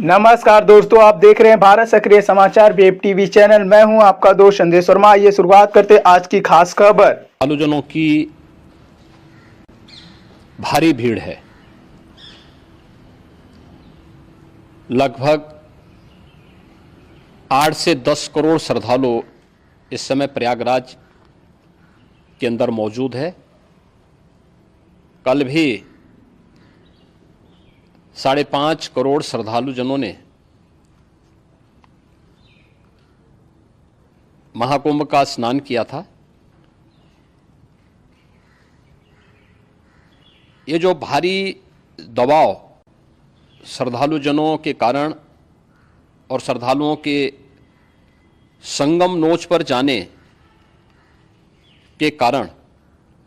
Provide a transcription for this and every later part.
नमस्कार दोस्तों, आप देख रहे हैं भारत सक्रिय समाचार वेब टीवी चैनल। मैं हूं आपका दोस्त संदेश वर्मा। ये शुरुआत करते आज की खास खबर। आलोचनों की भारी भीड़ है। लगभग 8 से 10 करोड़ श्रद्धालु इस समय प्रयागराज के अंदर मौजूद है। कल भी 5.5 करोड़ श्रद्धालु जनों ने महाकुंभ का स्नान किया था। ये जो भारी दबाव श्रद्धालु जनों के कारण और श्रद्धालुओं के संगम नोच पर जाने के कारण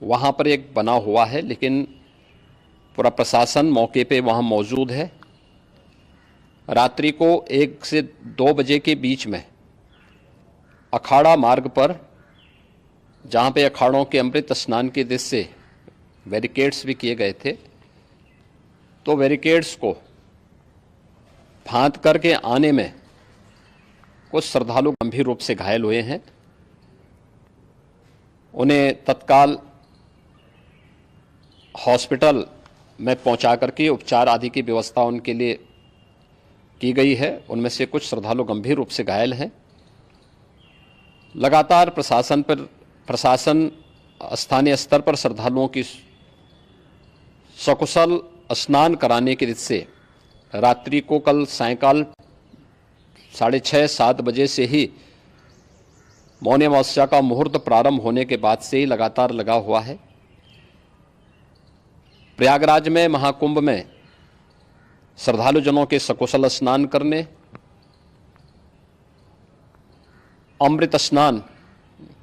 वहाँ पर एक बना हुआ है, लेकिन पूरा प्रशासन मौके पे वहाँ मौजूद है। रात्रि को 1 से 2 बजे के बीच में अखाड़ा मार्ग पर, जहाँ पे अखाड़ों के अमृत स्नान के दृश्य से बैरिकेड्स भी किए गए थे, तो बैरिकेड्स को फांद करके आने में कुछ श्रद्धालु गंभीर रूप से घायल हुए हैं। उन्हें तत्काल हॉस्पिटल में पहुंचा करके उपचार आदि की व्यवस्था उनके लिए की गई है। उनमें से कुछ श्रद्धालु गंभीर रूप से घायल हैं। लगातार प्रशासन स्थानीय स्तर पर श्रद्धालुओं की सकुशल स्नान कराने के दृष्टि से रात्रि को कल सायंकाल 6:30-7 बजे से ही मौनी अमावस्या का मुहूर्त प्रारंभ होने के बाद से ही लगातार लगा हुआ है। प्रयागराज में महाकुंभ में श्रद्धालु जनों के सकुशल स्नान करने, अमृत स्नान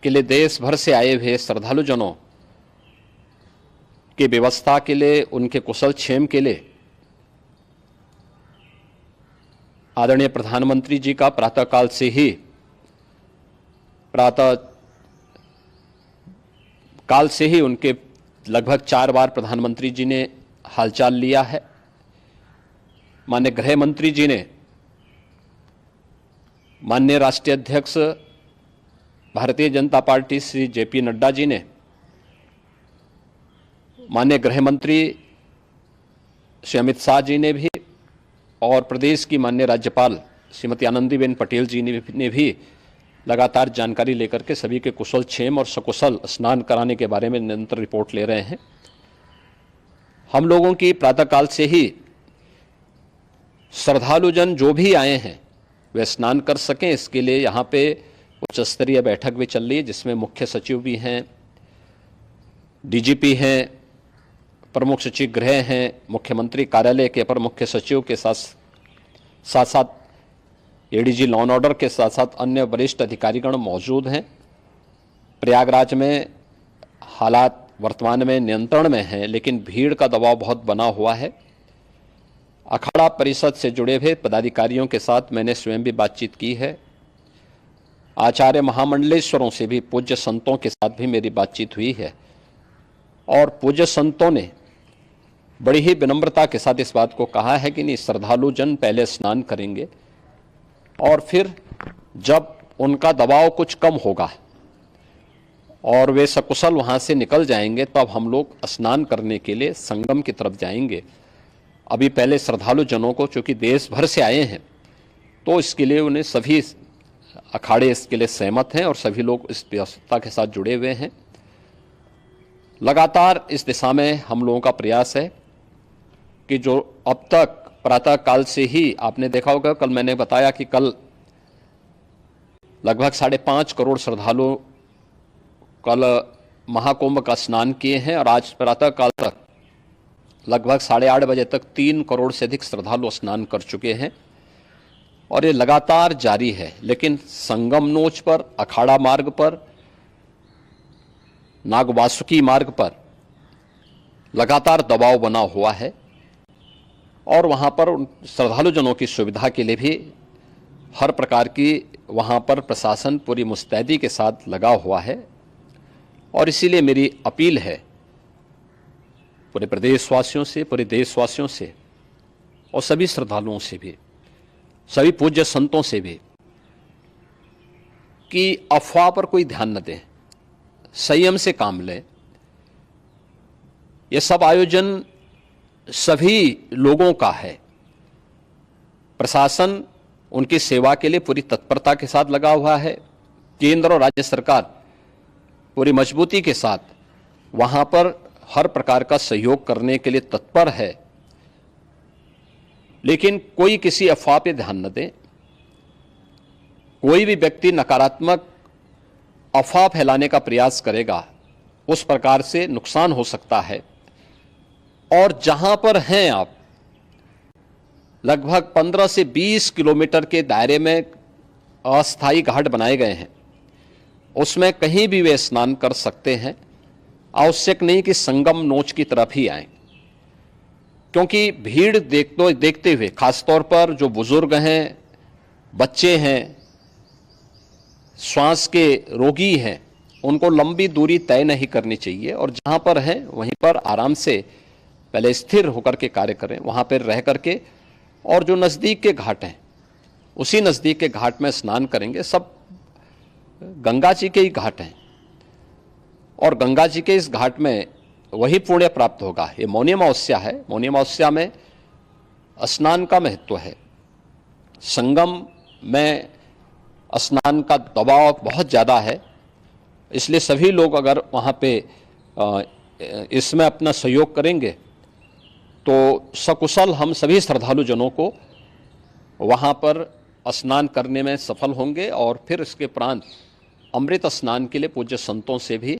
के लिए देश भर से आए हुए श्रद्धालु जनों की व्यवस्था के लिए, उनके कुशल क्षेम के लिए आदरणीय प्रधानमंत्री जी का प्रातःकाल से ही उनके लगभग 4 बार प्रधानमंत्री जी ने हालचाल लिया है। माननीय गृह मंत्री जी ने, माननीय राष्ट्रीय अध्यक्ष भारतीय जनता पार्टी श्री जेपी नड्डा जी ने, माननीय गृह मंत्री श्री अमित शाह जी ने भी, और प्रदेश की माननीय राज्यपाल श्रीमती आनंदीबेन पटेल जी ने भी लगातार जानकारी लेकर के सभी के कुशल क्षेम और सकुशल स्नान कराने के बारे में निरंतर रिपोर्ट ले रहे हैं। हम लोगों की प्रातःकाल से ही श्रद्धालुजन जो भी आए हैं वे स्नान कर सकें, इसके लिए यहाँ पे उच्च स्तरीय बैठक भी चल रही है, जिसमें मुख्य सचिव भी हैं, डीजीपी हैं, प्रमुख सचिव गृह हैं, मुख्यमंत्री कार्यालय के अपर मुख्य सचिव के साथ साथ एडीजी लॉ एंड ऑर्डर के साथ साथ अन्य वरिष्ठ अधिकारीगण मौजूद हैं। प्रयागराज में हालात वर्तमान में नियंत्रण में हैं, लेकिन भीड़ का दबाव बहुत बना हुआ है। अखाड़ा परिषद से जुड़े हुए पदाधिकारियों के साथ मैंने स्वयं भी बातचीत की है। आचार्य महामंडलेश्वरों से भी, पूज्य संतों के साथ भी मेरी बातचीत हुई है, और पूज्य संतों ने बड़ी ही विनम्रता के साथ इस बात को कहा है कि नहीं, श्रद्धालु जन पहले स्नान करेंगे और फिर जब उनका दबाव कुछ कम होगा और वे सकुशल वहाँ से निकल जाएंगे, तब हम लोग स्नान करने के लिए संगम की तरफ जाएंगे। अभी पहले श्रद्धालु जनों को, चूँकि देश भर से आए हैं, तो इसके लिए उन्हें सभी अखाड़े इसके लिए सहमत हैं और सभी लोग इस व्यवस्था के साथ जुड़े हुए हैं। लगातार इस दिशा में हम लोगों का प्रयास है कि जो अब तक प्रातःकाल से ही आपने देखा होगा, कल मैंने बताया कि कल लगभग 5.5 करोड़ श्रद्धालु कल महाकुंभ का स्नान किए हैं, और आज प्रातःकाल तक लगभग 8:30 बजे तक 3 करोड़ से अधिक श्रद्धालु स्नान कर चुके हैं, और ये लगातार जारी है। लेकिन संगम नोच पर, अखाड़ा मार्ग पर, नागवासुकी मार्ग पर लगातार दबाव बना हुआ है, और वहाँ पर श्रद्धालु जनों की सुविधा के लिए भी हर प्रकार की वहाँ पर प्रशासन पूरी मुस्तैदी के साथ लगा हुआ है। और इसीलिए मेरी अपील है पूरे प्रदेशवासियों से, पूरे देशवासियों से और सभी श्रद्धालुओं से भी सभी पूज्य संतों से भी कि अफवाह पर कोई ध्यान न दें, संयम से काम लें। ये सब आयोजन सभी लोगों का है। प्रशासन उनकी सेवा के लिए पूरी तत्परता के साथ लगा हुआ है। केंद्र और राज्य सरकार पूरी मजबूती के साथ वहां पर हर प्रकार का सहयोग करने के लिए तत्पर है। लेकिन कोई किसी अफवाह पे ध्यान न दे। कोई भी व्यक्ति नकारात्मक अफवाह फैलाने का प्रयास करेगा, उस प्रकार से नुकसान हो सकता है। और जहां पर हैं आप, लगभग 15 से 20 किलोमीटर के दायरे में अस्थायी घाट बनाए गए हैं, उसमें कहीं भी वे स्नान कर सकते हैं। आवश्यक नहीं कि संगम नोच की तरफ ही आएं, क्योंकि भीड़ देखते हुए खासतौर पर जो बुजुर्ग हैं, बच्चे हैं, श्वास के रोगी हैं, उनको लंबी दूरी तय नहीं करनी चाहिए। और जहां पर हैं वहीं पर आराम से पहले स्थिर होकर के कार्य करें, वहां पर रह करके। और जो नज़दीक के घाट हैं, उसी नज़दीक के घाट में स्नान करेंगे। सब गंगा जी के ही घाट हैं और गंगा जी के इस घाट में वही पुण्य प्राप्त होगा। ये मौनी अमावस्या है। मौनी अमावस्या में स्नान का महत्व है। संगम में स्नान का दबाव बहुत ज़्यादा है, इसलिए सभी लोग अगर वहाँ पे इसमें अपना सहयोग करेंगे तो सकुशल हम सभी श्रद्धालु जनों को वहाँ पर स्नान करने में सफल होंगे। और फिर इसके उपरांत अमृत स्नान के लिए पूज्य संतों से भी